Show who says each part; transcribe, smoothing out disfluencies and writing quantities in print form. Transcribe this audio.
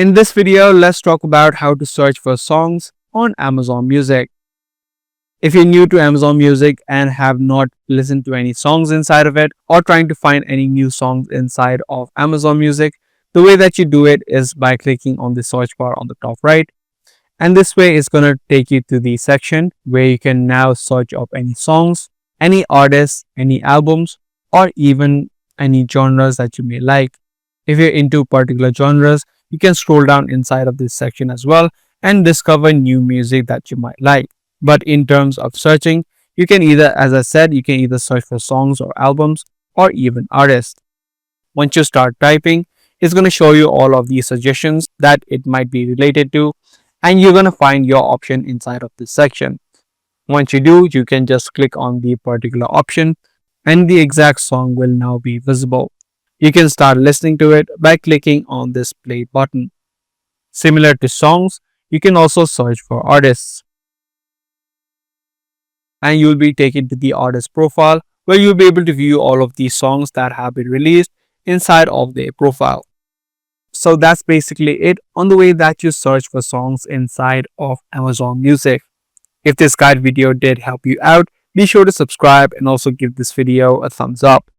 Speaker 1: In this video, let's talk about how to search for songs on Amazon Music. If you're new to Amazon Music and have not listened to any songs inside of it or trying to find any new songs inside of Amazon Music, the way that you do it is by clicking on the search bar on the top right. And this way it's going to take you to the section where you can now search up any songs, any artists, any albums, or even any genres that you may like. If you're into particular genres, you can scroll down inside of this section as well and discover new music that you might like. But in terms of searching, you can either, as I said, you can either search for songs or albums or even artists. Once you start typing, it's going to show you all of these suggestions that it might be related to, and you're going to find your option inside of this section. Once you do, you can just click on the particular option and the exact song will now be visible. You can start listening to it by clicking on this play button. Similar to songs, you can also search for artists. And you'll be taken to the artist profile where you'll be able to view all of these songs that have been released inside of their profile. So that's basically it on the way that you search for songs inside of Amazon Music. If this guide video did help you out, be sure to subscribe and also give this video a thumbs up.